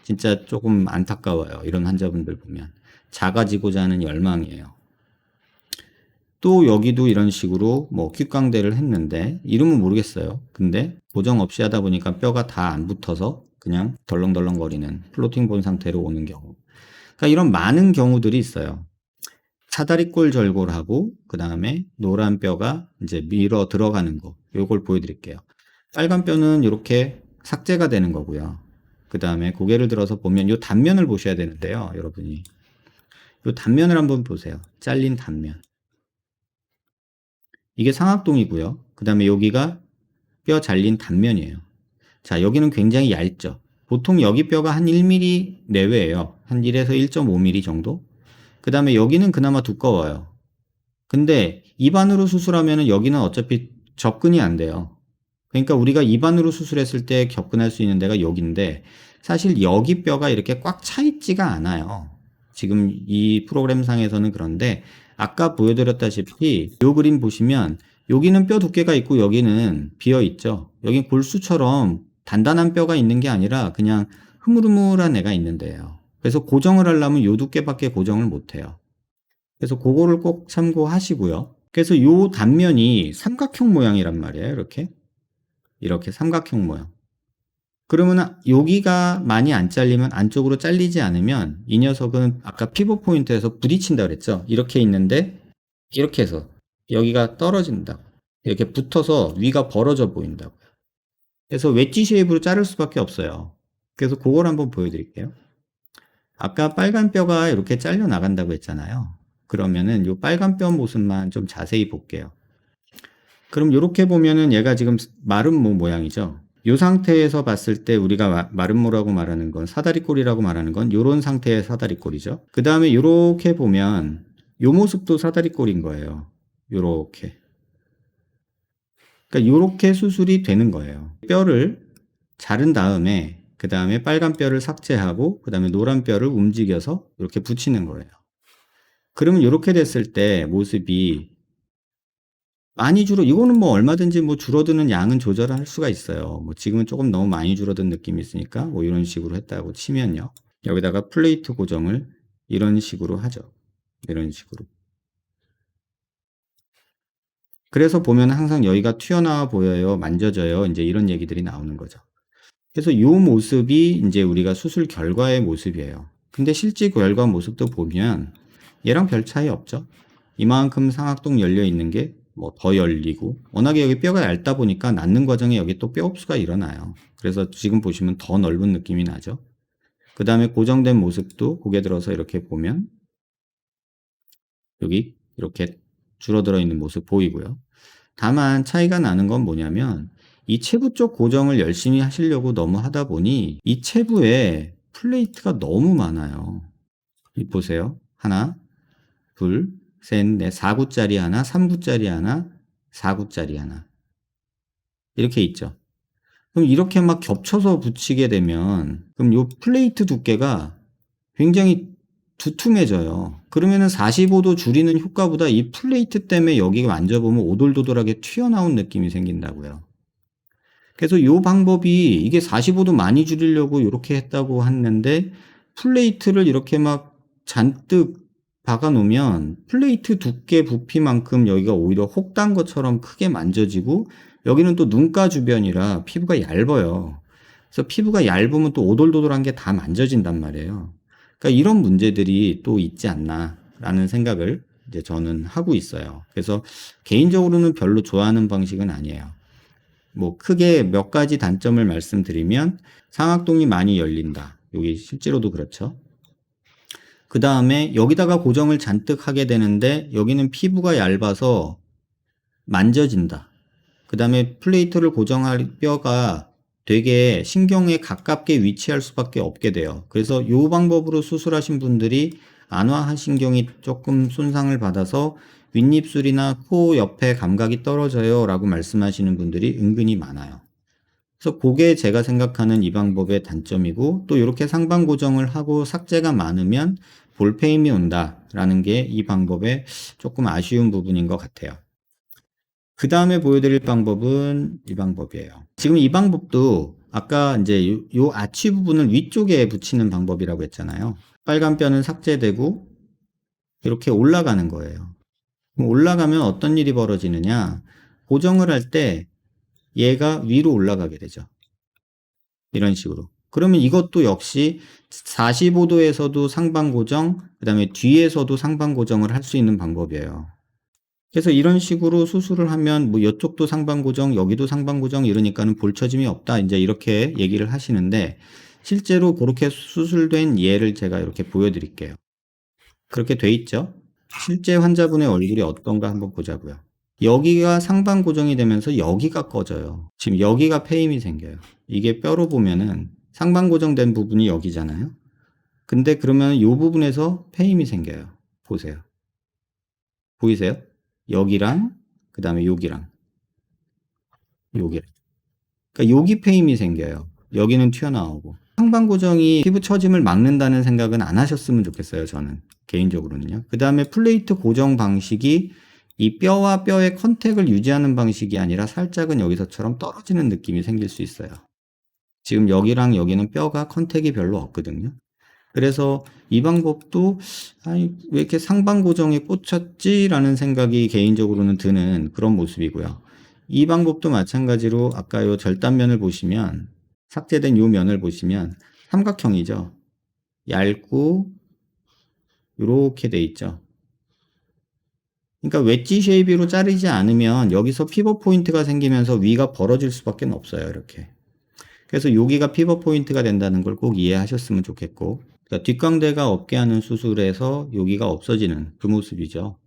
진짜 조금 안타까워요. 이런 환자분들 보면. 작아지고자 하는 열망이에요. 또 여기도 이런 식으로 뭐 귓광대를 했는데 이름은 모르겠어요. 근데 고정 없이 하다 보니까 뼈가 다 안 붙어서 그냥 덜렁덜렁거리는 플로팅 본 상태로 오는 경우. 그러니까 이런 많은 경우들이 있어요. 사다리꼴 절골하고 그 다음에 노란 뼈가 이제 밀어 들어가는 거. 요걸 보여드릴게요. 빨간 뼈는 이렇게 삭제가 되는 거고요. 그 다음에 고개를 들어서 보면 요 단면을 보셔야 되는데요. 여러분이 요 단면을 한번 보세요. 잘린 단면. 이게 상악동이고요. 그 다음에 여기가 뼈 잘린 단면이에요. 자, 여기는 굉장히 얇죠. 보통 여기 뼈가 한 1mm 내외예요. 한 1에서 1.5mm 정도. 그 다음에 여기는 그나마 두꺼워요. 근데 입안으로 수술하면 여기는 어차피 접근이 안 돼요. 그러니까 우리가 입안으로 수술했을 때 접근할 수 있는 데가 여기인데 사실 여기 뼈가 이렇게 꽉 차 있지가 않아요. 지금 이 프로그램상에서는 그런데 아까 보여드렸다시피 이 그림 보시면 여기는 뼈 두께가 있고 여기는 비어 있죠. 여기 골수처럼 단단한 뼈가 있는 게 아니라 그냥 흐물흐물한 애가 있는데요. 그래서 고정을 하려면 요 두께밖에 고정을 못 해요. 그래서 그거를 꼭 참고하시고요. 그래서 요 단면이 삼각형 모양이란 말이에요. 이렇게 삼각형 모양. 그러면 여기가 많이 안 잘리면 안쪽으로 잘리지 않으면 이 녀석은 아까 피벗 포인트에서 부딪힌다 그랬죠. 이렇게 있는데 이렇게 해서 여기가 떨어진다고. 이렇게 붙어서 위가 벌어져 보인다고요. 그래서 웨지 쉐입으로 자를 수밖에 없어요. 그래서 그걸 한번 보여드릴게요. 아까 빨간 뼈가 이렇게 잘려 나간다고 했잖아요. 그러면은 이 빨간 뼈 모습만 좀 자세히 볼게요. 그럼 이렇게 보면은 얘가 지금 마른 모 모양이죠. 이 상태에서 봤을 때 우리가 마른 모라고 말하는 건 사다리꼴이라고 말하는 건 이런 상태의 사다리꼴이죠. 그 다음에 이렇게 보면 이 모습도 사다리꼴인 거예요. 이렇게. 그러니까 이렇게 수술이 되는 거예요. 뼈를 자른 다음에 그 다음에 빨간 뼈를 삭제하고 그 다음에 노란 뼈를 움직여서 이렇게 붙이는 거예요. 그러면 이렇게 됐을 때 모습이 많이 이거는 뭐 얼마든지 뭐 줄어드는 양은 조절할 수가 있어요. 뭐 지금은 조금 너무 많이 줄어든 느낌이 있으니까 뭐 이런 식으로 했다고 치면요. 여기다가 플레이트 고정을 이런 식으로 하죠. 이런 식으로. 그래서 보면 항상 여기가 튀어나와 보여요. 만져져요. 이제 이런 얘기들이 나오는 거죠. 그래서 이 모습이 이제 우리가 수술 결과의 모습이에요. 근데 실제 결과 모습도 보면 얘랑 별 차이 없죠. 이만큼 상악동 열려 있는 게 뭐 더 열리고 워낙에 여기 뼈가 얇다 보니까 낫는 과정에 여기 또 뼈 흡수가 일어나요. 그래서 지금 보시면 더 넓은 느낌이 나죠. 그 다음에 고정된 모습도 고개 들어서 이렇게 보면 여기 이렇게 줄어들어 있는 모습 보이고요. 다만 차이가 나는 건 뭐냐면 이 체부 쪽 고정을 열심히 하시려고 너무 하다 보니 이 체부에 플레이트가 너무 많아요. 보세요. 하나, 둘, 셋, 넷, 4구짜리 하나, 3구짜리 하나, 4구짜리 하나. 이렇게 있죠. 그럼 이렇게 막 겹쳐서 붙이게 되면 그럼 이 플레이트 두께가 굉장히 두툼해져요. 그러면은 45도 줄이는 효과보다 이 플레이트 때문에 여기 만져보면 오돌도돌하게 튀어나온 느낌이 생긴다고요. 그래서 이 방법이 이게 45도 많이 줄이려고 이렇게 했다고 했는데 플레이트를 이렇게 막 잔뜩 박아 놓으면 플레이트 두께 부피만큼 여기가 오히려 혹단 것처럼 크게 만져지고 여기는 또 눈가 주변이라 피부가 얇아요. 그래서 피부가 얇으면 또 오돌도돌한 게 다 만져진단 말이에요. 그러니까 이런 문제들이 또 있지 않나라는 생각을 이제 저는 하고 있어요. 그래서 개인적으로는 별로 좋아하는 방식은 아니에요. 뭐 크게 몇 가지 단점을 말씀드리면 상악동이 많이 열린다. 여기 실제로도 그렇죠. 그 다음에 여기다가 고정을 잔뜩 하게 되는데 여기는 피부가 얇아서 만져진다. 그 다음에 플레이트를 고정할 뼈가 되게 신경에 가깝게 위치할 수밖에 없게 돼요. 그래서 이 방법으로 수술하신 분들이 안화신경이 조금 손상을 받아서 윗입술이나 코 옆에 감각이 떨어져요 라고 말씀하시는 분들이 은근히 많아요. 그래서 그게 제가 생각하는 이 방법의 단점이고, 또 이렇게 상방 고정을 하고 삭제가 많으면 볼페임이 온다라는 게 이 방법의 조금 아쉬운 부분인 것 같아요. 그 다음에 보여드릴 방법은 이 방법이에요. 지금 이 방법도 아까 이제 요 아치 부분을 위쪽에 붙이는 방법이라고 했잖아요. 빨간 뼈는 삭제되고 이렇게 올라가는 거예요. 그럼 올라가면 어떤 일이 벌어지느냐? 고정을 할 때 얘가 위로 올라가게 되죠. 이런 식으로. 그러면 이것도 역시 45도에서도 상방 고정, 그 다음에 뒤에서도 상방 고정을 할 수 있는 방법이에요. 그래서 이런 식으로 수술을 하면 뭐 이쪽도 상방 고정, 여기도 상방 고정 이러니까는 볼처짐이 없다. 이제 이렇게 얘기를 하시는데 실제로 그렇게 수술된 예를 제가 이렇게 보여드릴게요. 그렇게 돼 있죠? 실제 환자분의 얼굴이 어떤가 한번 보자고요. 여기가 상방 고정이 되면서 여기가 꺼져요. 지금 여기가 페임이 생겨요. 이게 뼈로 보면은 상방 고정된 부분이 여기잖아요. 근데 그러면 이 부분에서 페임이 생겨요. 보세요. 보이세요? 여기랑 그 다음에 여기랑 그러니까 여기 페임이 생겨요. 여기는 튀어나오고. 상방 고정이 피부 처짐을 막는다는 생각은 안 하셨으면 좋겠어요. 저는 개인적으로는요. 그 다음에 플레이트 고정 방식이 이 뼈와 뼈의 컨택을 유지하는 방식이 아니라 살짝은 여기서처럼 떨어지는 느낌이 생길 수 있어요. 지금 여기랑 여기는 뼈가 컨택이 별로 없거든요. 그래서 이 방법도 아니 왜 이렇게 상방 고정에 꽂혔지라는 생각이 개인적으로는 드는 그런 모습이고요. 이 방법도 마찬가지로 아까 요 절단면을 보시면 삭제된 요 면을 보시면 삼각형이죠. 얇고 이렇게 돼 있죠. 그러니까 웨지 쉐이비로 자르지 않으면 여기서 피벗 포인트가 생기면서 위가 벌어질 수밖에 없어요. 이렇게. 그래서 여기가 피벗 포인트가 된다는 걸 꼭 이해하셨으면 좋겠고, 그러니까 뒷광대가 없게 하는 수술에서 여기가 없어지는 그 모습이죠.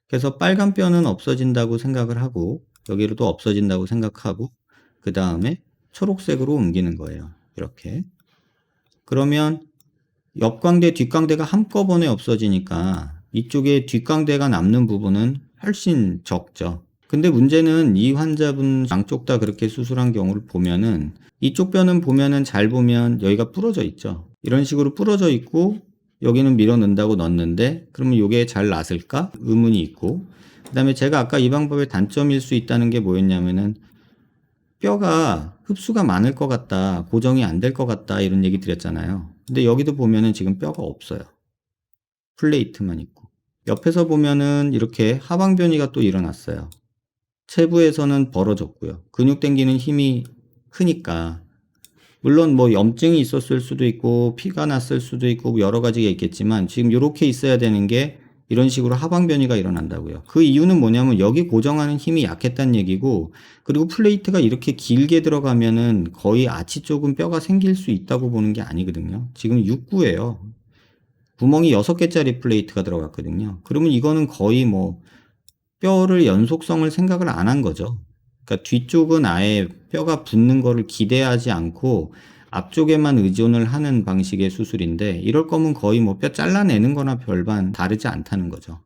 그래서 빨간 뼈는 없어진다고 생각을 하고 여기로도 없어진다고 생각하고 그 다음에 초록색으로 옮기는 거예요. 이렇게. 그러면 옆광대, 뒷광대가 한꺼번에 없어지니까 이쪽에 뒷광대가 남는 부분은 훨씬 적죠. 근데 문제는 이 환자분 양쪽 다 그렇게 수술한 경우를 보면은 이쪽 뼈는 보면은 잘 보면 여기가 부러져 있죠. 이런 식으로 부러져 있고 여기는 밀어 넣는다고 넣었는데 그러면 이게 잘 났을까? 의문이 있고, 그 다음에 제가 아까 이 방법의 단점일 수 있다는 게 뭐였냐면은 뼈가 흡수가 많을 것 같다, 고정이 안 될 것 같다 이런 얘기 드렸잖아요. 근데 여기도 보면은 지금 뼈가 없어요. 플레이트만 있고. 옆에서 보면은 이렇게 하방 변이가 또 일어났어요. 체부에서는 벌어졌고요. 근육 당기는 힘이 크니까. 물론 뭐 염증이 있었을 수도 있고 피가 났을 수도 있고 여러 가지가 있겠지만 지금 이렇게 있어야 되는 게 이런 식으로 하방 변이가 일어난다고요. 그 이유는 뭐냐면 여기 고정하는 힘이 약했다는 얘기고, 그리고 플레이트가 이렇게 길게 들어가면은 거의 아치 쪽은 뼈가 생길 수 있다고 보는 게 아니거든요. 지금 6구예요. 구멍이 6개짜리 플레이트가 들어갔거든요. 그러면 이거는 거의 뭐 뼈를 연속성을 생각을 안 한 거죠. 그러니까 뒤쪽은 아예 뼈가 붙는 거를 기대하지 않고 앞쪽에만 의존을 하는 방식의 수술인데, 이럴 거면 거의 뭐 뼈 잘라내는 거나 별반 다르지 않다는 거죠.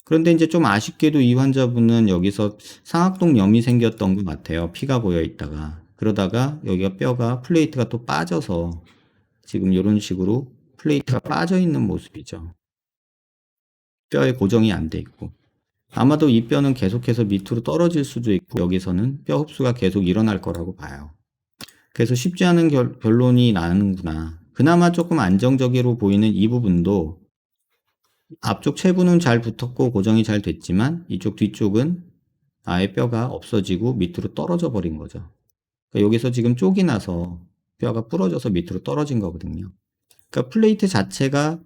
그런데 이제 좀 아쉽게도 이 환자분은 여기서 상악동염이 생겼던 것 같아요. 피가 고여 있다가. 그러다가 여기가 뼈가 플레이트가 또 빠져서 지금 이런 식으로 플레이트가 빠져 있는 모습이죠. 뼈에 고정이 안 돼 있고. 아마도 이 뼈는 계속해서 밑으로 떨어질 수도 있고 여기서는 뼈 흡수가 계속 일어날 거라고 봐요. 그래서 쉽지 않은 결론이 나는구나. 그나마 조금 안정적으로 보이는 이 부분도 앞쪽 체부는 잘 붙었고 고정이 잘 됐지만 이쪽 뒤쪽은 아예 뼈가 없어지고 밑으로 떨어져 버린 거죠. 그러니까 여기서 지금 쪽이 나서 뼈가 부러져서 밑으로 떨어진 거거든요. 그러니까 플레이트 자체가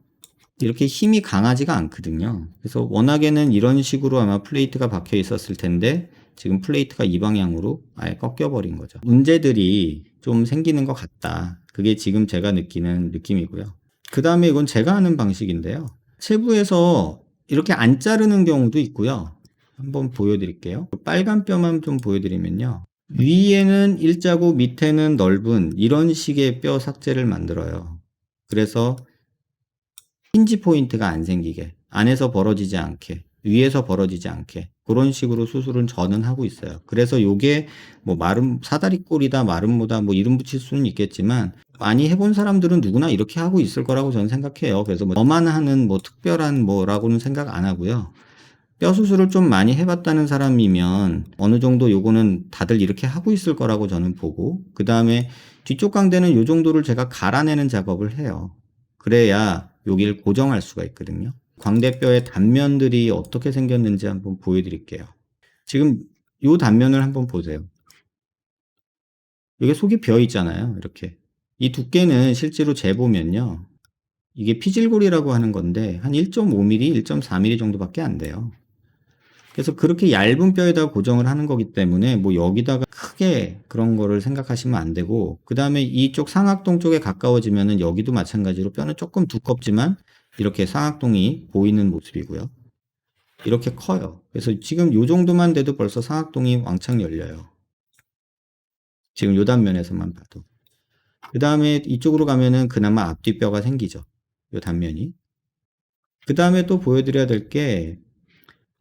이렇게 힘이 강하지가 않거든요. 그래서 워낙에는 이런 식으로 아마 플레이트가 박혀 있었을 텐데 지금 플레이트가 이 방향으로 아예 꺾여버린 거죠. 문제들이 좀 생기는 것 같다. 그게 지금 제가 느끼는 느낌이고요. 그 다음에 이건 제가 하는 방식인데요. 체부에서 이렇게 안 자르는 경우도 있고요. 한번 보여드릴게요. 빨간 뼈만 좀 보여드리면요. 위에는 일자고 밑에는 넓은 이런 식의 뼈 삭제를 만들어요. 그래서 힌지 포인트가 안 생기게, 안에서 벌어지지 않게, 위에서 벌어지지 않게 그런 식으로 수술은 저는 하고 있어요. 그래서 요게 뭐 마름 사다리꼴이다 마름모다 뭐 이름 붙일 수는 있겠지만 많이 해본 사람들은 누구나 이렇게 하고 있을 거라고 저는 생각해요. 그래서 뭐 저만 하는 뭐 특별한 뭐라고는 생각 안 하고요. 뼈 수술을 좀 많이 해봤다는 사람이면 어느 정도 요거는 다들 이렇게 하고 있을 거라고 저는 보고, 그 다음에 뒤쪽 광대는 요 정도를 제가 갈아내는 작업을 해요. 그래야 여기를 고정할 수가 있거든요. 광대뼈의 단면들이 어떻게 생겼는지 한번 보여드릴게요. 지금 요 단면을 한번 보세요. 여기 속이 비어 있잖아요. 이렇게. 이 두께는 실제로 재보면요. 이게 피질골이라고 하는 건데 한 1.5mm, 1.4mm 정도밖에 안 돼요. 그래서 그렇게 얇은 뼈에다 고정을 하는 거기 때문에 뭐 여기다가 크게 그런 거를 생각하시면 안 되고, 그 다음에 이쪽 상악동 쪽에 가까워지면은 여기도 마찬가지로 뼈는 조금 두껍지만 이렇게 상악동이 보이는 모습이고요. 이렇게 커요. 그래서 지금 요 정도만 돼도 벌써 상악동이 왕창 열려요. 지금 요 단면에서만 봐도. 그 다음에 이쪽으로 가면은 그나마 앞뒤뼈가 생기죠. 요 단면이. 그 다음에 또 보여드려야 될 게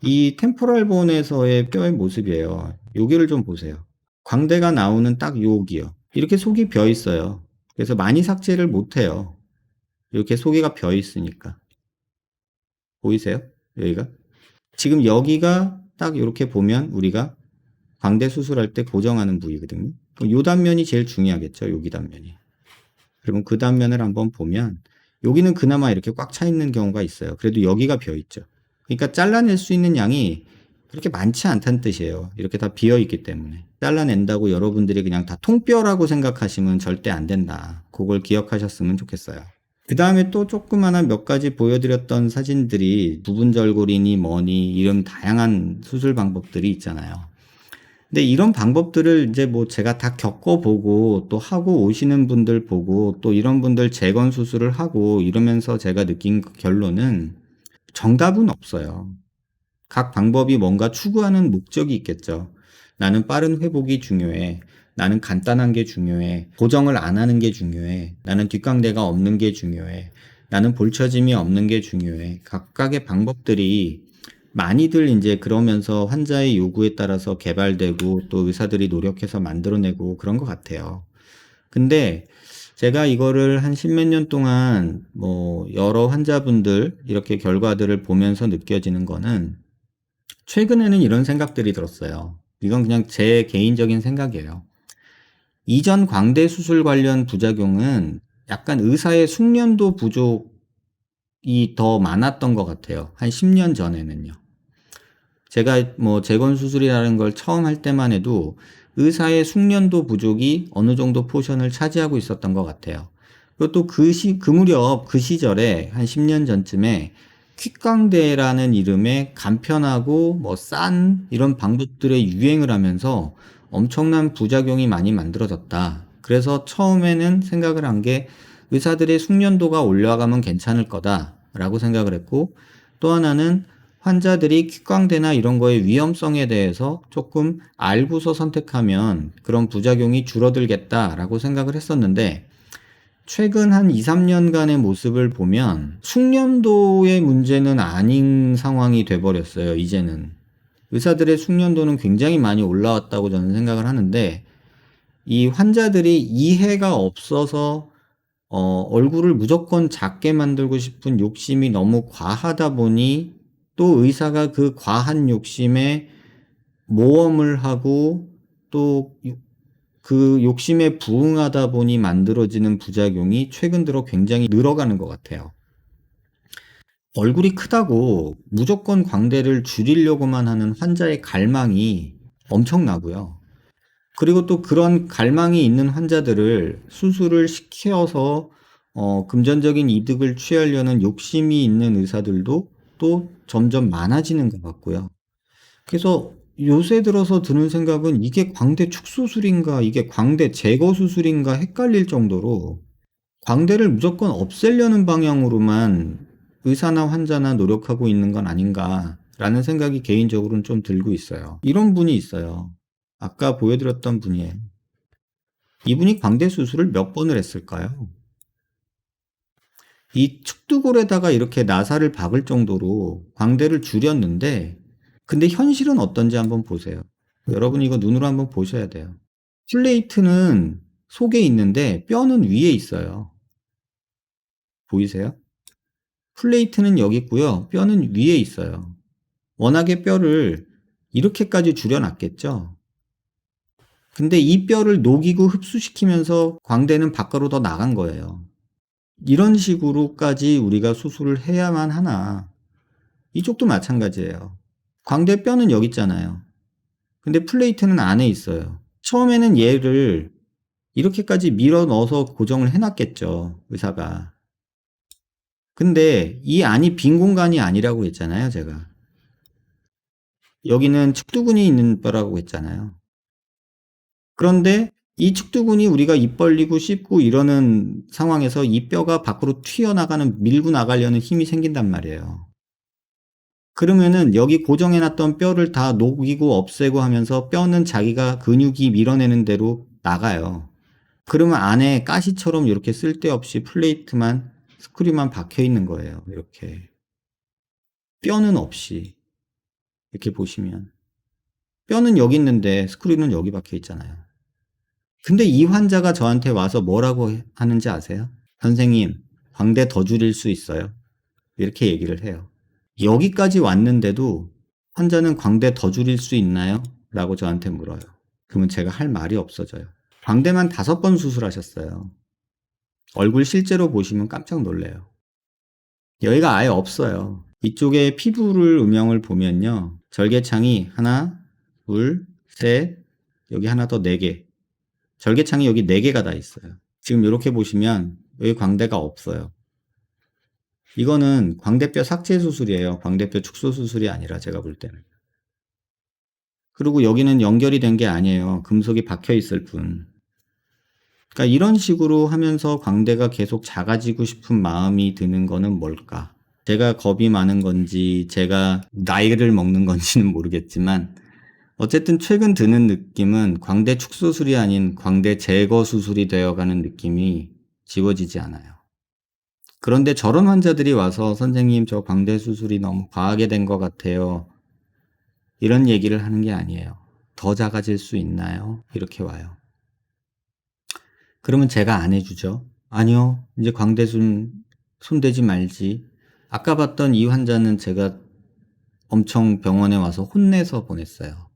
이 템포럴 본에서의 뼈의 모습이에요. 여기를 좀 보세요. 광대가 나오는 딱 여기요. 이렇게 속이 비어 있어요. 그래서 많이 삭제를 못 해요. 이렇게 속이가 비어 있으니까. 보이세요? 여기가? 지금 여기가 딱 이렇게 보면 우리가 광대 수술할 때 고정하는 부위거든요. 이 단면이 제일 중요하겠죠. 여기 단면이. 그러면 그 단면을 한번 보면 여기는 그나마 이렇게 꽉 차 있는 경우가 있어요. 그래도 여기가 비어 있죠. 그러니까 잘라낼 수 있는 양이 그렇게 많지 않다는 뜻이에요. 이렇게 다 비어 있기 때문에. 잘라낸다고 여러분들이 그냥 다 통뼈라고 생각하시면 절대 안 된다. 그걸 기억하셨으면 좋겠어요. 그 다음에 또 조그마한 몇 가지 보여드렸던 사진들이 부분절골이니 뭐니 이런 다양한 수술 방법들이 있잖아요. 근데 이런 방법들을 이제 뭐 제가 다 겪어보고 또 하고 오시는 분들 보고 또 이런 분들 재건 수술을 하고 이러면서 제가 느낀 결론은 정답은 없어요. 각 방법이 뭔가 추구하는 목적이 있겠죠. 나는 빠른 회복이 중요해. 나는 간단한 게 중요해. 고정을 안 하는 게 중요해. 나는 뒷광대가 없는 게 중요해. 나는 볼처짐이 없는 게 중요해. 각각의 방법들이 많이들 이제 그러면서 환자의 요구에 따라서 개발되고 또 의사들이 노력해서 만들어내고 그런 것 같아요. 근데 제가 이거를 한 십몇 년 동안 뭐 여러 환자분들 이렇게 결과들을 보면서 느껴지는 거는 최근에는 이런 생각들이 들었어요. 이건 그냥 제 개인적인 생각이에요. 이전 광대 수술 관련 부작용은 약간 의사의 숙련도 부족이 더 많았던 것 같아요. 한 10년 전에는요. 제가 뭐 재건 수술이라는 걸 처음 할 때만 해도 의사의 숙련도 부족이 어느 정도 포션을 차지하고 있었던 것 같아요. 그리고 또 그 무렵, 그 시절에 한 10년 전쯤에 퀵광대라는 이름의 간편하고 뭐 싼 이런 방법들의 유행을 하면서 엄청난 부작용이 많이 만들어졌다. 그래서 처음에는 생각을 한 게 의사들의 숙련도가 올라가면 괜찮을 거다라고 생각을 했고, 또 하나는 환자들이 퀵광대나 이런 거의 위험성에 대해서 조금 알고서 선택하면 그런 부작용이 줄어들겠다라고 생각을 했었는데, 최근 한 2, 3년간의 모습을 보면 숙련도의 문제는 아닌 상황이 돼버렸어요. 이제는 의사들의 숙련도는 굉장히 많이 올라왔다고 저는 생각을 하는데, 이 환자들이 이해가 없어서 얼굴을 무조건 작게 만들고 싶은 욕심이 너무 과하다 보니 또 의사가 그 과한 욕심에 모험을 하고 또 그 욕심에 부응하다 보니 만들어지는 부작용이 최근 들어 굉장히 늘어가는 것 같아요. 얼굴이 크다고 무조건 광대를 줄이려고만 하는 환자의 갈망이 엄청나고요. 그리고 또 그런 갈망이 있는 환자들을 수술을 시켜서 금전적인 이득을 취하려는 욕심이 있는 의사들도 또 점점 많아지는 것 같고요. 그래서 요새 들어서 드는 생각은 이게 광대 축소술인가, 이게 광대 제거 수술인가 헷갈릴 정도로 광대를 무조건 없애려는 방향으로만 의사나 환자나 노력하고 있는 건 아닌가라는 생각이 개인적으로는 좀 들고 있어요. 이런 분이 있어요. 아까 보여드렸던 분이에요. 이분이 광대 수술을 몇 번을 했을까요? 이 측두골에다가 이렇게 나사를 박을 정도로 광대를 줄였는데, 근데 현실은 어떤지 한번 보세요. 여러분 이거 눈으로 한번 보셔야 돼요. 플레이트는 속에 있는데 뼈는 위에 있어요. 보이세요? 플레이트는 여기 있고요. 뼈는 위에 있어요. 워낙에 뼈를 이렇게까지 줄여놨겠죠. 근데 이 뼈를 녹이고 흡수시키면서 광대는 밖으로 더 나간 거예요. 이런 식으로까지 우리가 수술을 해야만 하나. 이쪽도 마찬가지예요. 광대뼈는 여기 있잖아요. 근데 플레이트는 안에 있어요. 처음에는 얘를 이렇게까지 밀어 넣어서 고정을 해놨겠죠, 의사가. 근데 이 안이 빈 공간이 아니라고 했잖아요, 제가. 여기는 측두근이 있는 뼈라고 했잖아요. 그런데 이 측두근이 우리가 입 벌리고 씹고 이러는 상황에서 이 뼈가 밖으로 튀어나가는, 밀고 나가려는 힘이 생긴단 말이에요. 그러면은 여기 고정해놨던 뼈를 다 녹이고 없애고 하면서 뼈는 자기가 근육이 밀어내는 대로 나가요. 그러면 안에 가시처럼 이렇게 쓸데없이 플레이트만, 스크류만 박혀 있는 거예요. 이렇게. 뼈는 없이. 이렇게 보시면. 뼈는 여기 있는데 스크류는 여기 박혀 있잖아요. 근데 이 환자가 저한테 와서 뭐라고 하는지 아세요? 선생님, 광대 더 줄일 수 있어요? 이렇게 얘기를 해요. 여기까지 왔는데도 환자는 광대 더 줄일 수 있나요? 라고 저한테 물어요. 그러면 제가 할 말이 없어져요. 광대만 5번 수술하셨어요. 얼굴 실제로 보시면 깜짝 놀래요. 여기가 아예 없어요. 이쪽에 피부를 음영을 보면요. 절개창이 하나, 둘, 셋, 여기 하나 더 4개. 절개창이 여기 4개가 다 있어요. 지금 이렇게 보시면 여기 광대가 없어요. 이거는 광대뼈 삭제 수술이에요. 광대뼈 축소 수술이 아니라 제가 볼 때는. 그리고 여기는 연결이 된 게 아니에요. 금속이 박혀 있을 뿐. 그러니까 이런 식으로 하면서 광대가 계속 작아지고 싶은 마음이 드는 거는 뭘까? 제가 겁이 많은 건지 제가 나이를 먹는 건지는 모르겠지만 어쨌든 최근 드는 느낌은 광대 축소술이 아닌 광대 제거 수술이 되어가는 느낌이 지워지지 않아요. 그런데 저런 환자들이 와서 선생님 저 광대 수술이 너무 과하게 된 것 같아요. 이런 얘기를 하는 게 아니에요. 더 작아질 수 있나요? 이렇게 와요. 그러면 제가 안 해주죠. 아니요. 이제 광대순 손대지 말지. 아까 봤던 이 환자는 제가 엄청 병원에 와서 혼내서 보냈어요.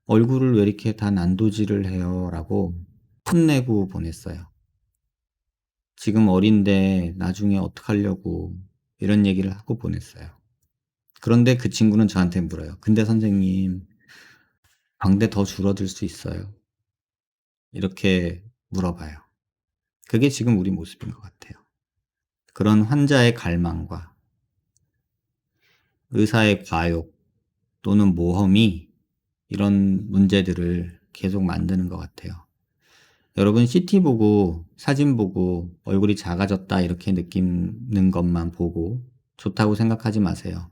얼굴을 왜 이렇게 다 난도질을 해요? 라고 혼내고 보냈어요. 지금 어린데 나중에 어떡하려고 이런 얘기를 하고 보냈어요. 그런데 그 친구는 저한테 물어요. 근데 선생님, 광대 더 줄어들 수 있어요? 이렇게 물어봐요. 그게 지금 우리 모습인 것 같아요. 그런 환자의 갈망과 의사의 과욕 또는 모험이 이런 문제들을 계속 만드는 것 같아요. 여러분 CT 보고 사진 보고 얼굴이 작아졌다 이렇게 느끼는 것만 보고 좋다고 생각하지 마세요.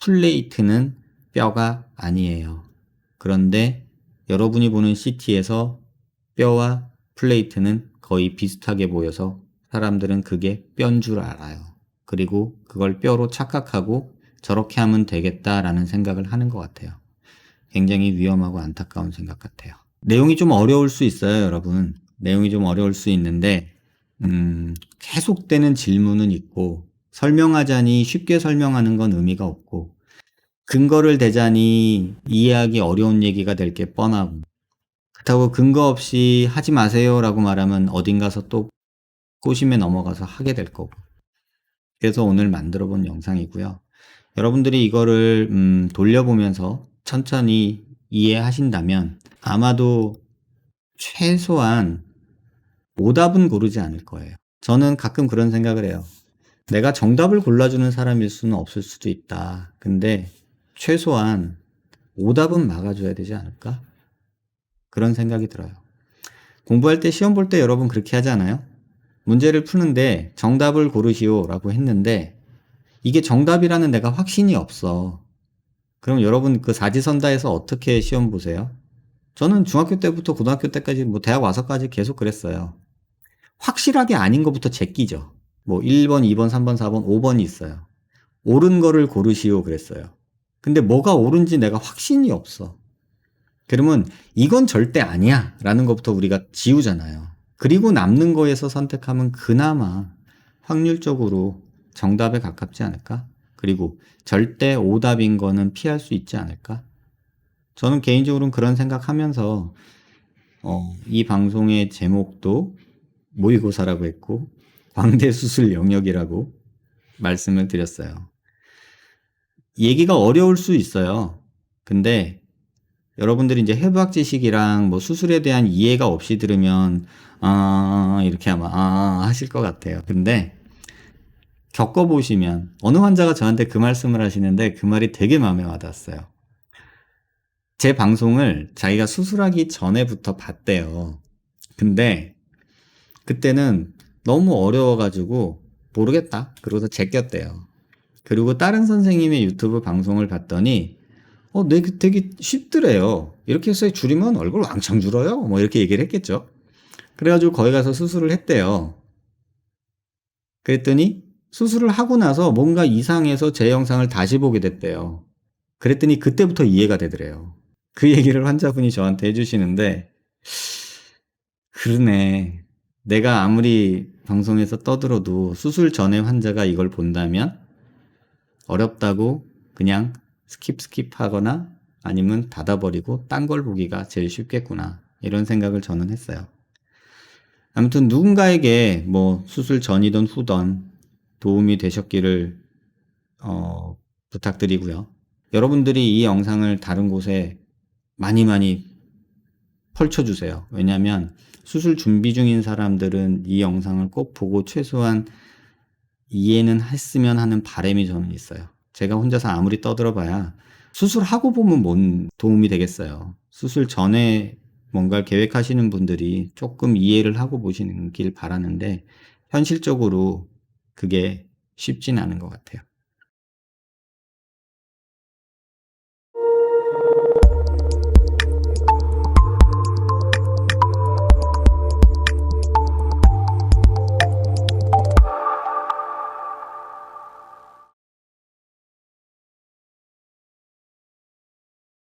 플레이트는 뼈가 아니에요. 그런데 여러분이 보는 CT에서 뼈와 플레이트는 거의 비슷하게 보여서 사람들은 그게 뼈인 줄 알아요. 그리고 그걸 뼈로 착각하고 저렇게 하면 되겠다라는 생각을 하는 것 같아요. 굉장히 위험하고 안타까운 생각 같아요. 내용이 좀 어려울 수 있어요, 여러분. 내용이 좀 어려울 수 있는데 계속되는 질문은 있고 설명하자니 쉽게 설명하는 건 의미가 없고 근거를 대자니 이해하기 어려운 얘기가 될 게 뻔하고 그렇다고 근거 없이 하지 마세요 라고 말하면 어딘가서 또 꼬심에 넘어가서 하게 될 거고 그래서 오늘 만들어 본 영상이고요. 여러분들이 이거를 돌려보면서 천천히 이해하신다면 아마도 최소한 오답은 고르지 않을 거예요. 저는 가끔 그런 생각을 해요. 내가 정답을 골라주는 사람일 수는 없을 수도 있다. 근데 최소한 오답은 막아줘야 되지 않을까? 그런 생각이 들어요. 공부할 때 시험 볼 때 여러분 그렇게 하지 않아요? 문제를 푸는데 정답을 고르시오라고 했는데 이게 정답이라는 내가 확신이 없어. 그럼 여러분 그 사지선다에서 어떻게 시험 보세요? 저는 중학교 때부터 고등학교 때까지 뭐 대학 와서까지 계속 그랬어요. 확실하게 아닌 것부터 제끼죠. 뭐 1번, 2번, 3번, 4번, 5번이 있어요. 옳은 거를 고르시오 그랬어요. 근데 뭐가 옳은지 내가 확신이 없어. 그러면 이건 절대 아니야 라는 것부터 우리가 지우잖아요. 그리고 남는 거에서 선택하면 그나마 확률적으로 정답에 가깝지 않을까? 그리고 절대 오답인 거는 피할 수 있지 않을까? 저는 개인적으로는 그런 생각하면서 이 방송의 제목도 모의고사라고 했고 광대수술 영역이라고 말씀을 드렸어요. 얘기가 어려울 수 있어요. 근데 여러분들이 이제 해부학 지식이랑 뭐 수술에 대한 이해가 없이 들으면 이렇게 아마 하실 것 같아요. 근데 겪어보시면 어느 환자가 저한테 그 말씀을 하시는데 그 말이 되게 마음에 와닿았어요. 제 방송을 자기가 수술하기 전에부터 봤대요. 근데 그때는 너무 어려워가지고 모르겠다. 그러고서 제꼈대요. 그리고 다른 선생님의 유튜브 방송을 봤더니 되게 쉽더래요. 이렇게 해서 줄이면 얼굴 왕창 줄어요. 뭐 이렇게 얘기를 했겠죠. 그래가지고 거기 가서 수술을 했대요. 그랬더니 수술을 하고 나서 뭔가 이상해서 제 영상을 다시 보게 됐대요. 그랬더니 그때부터 이해가 되더래요. 그 얘기를 환자분이 저한테 해주시는데 그러네. 내가 아무리 방송에서 떠들어도 수술 전에 환자가 이걸 본다면 어렵다고 그냥 스킵하거나 아니면 닫아버리고 딴 걸 보기가 제일 쉽겠구나. 이런 생각을 저는 했어요. 아무튼 누군가에게 뭐 수술 전이든 후든 도움이 되셨기를 부탁드리고요. 여러분들이 이 영상을 다른 곳에 많이 펼쳐주세요. 왜냐하면 수술 준비 중인 사람들은 이 영상을 꼭 보고 최소한 이해는 했으면 하는 바람이 저는 있어요. 제가 혼자서 아무리 떠들어봐야 수술하고 보면 뭔 도움이 되겠어요. 수술 전에 뭔가를 계획하시는 분들이 조금 이해를 하고 보시길 바라는데 현실적으로 그게 쉽진 않은 것 같아요.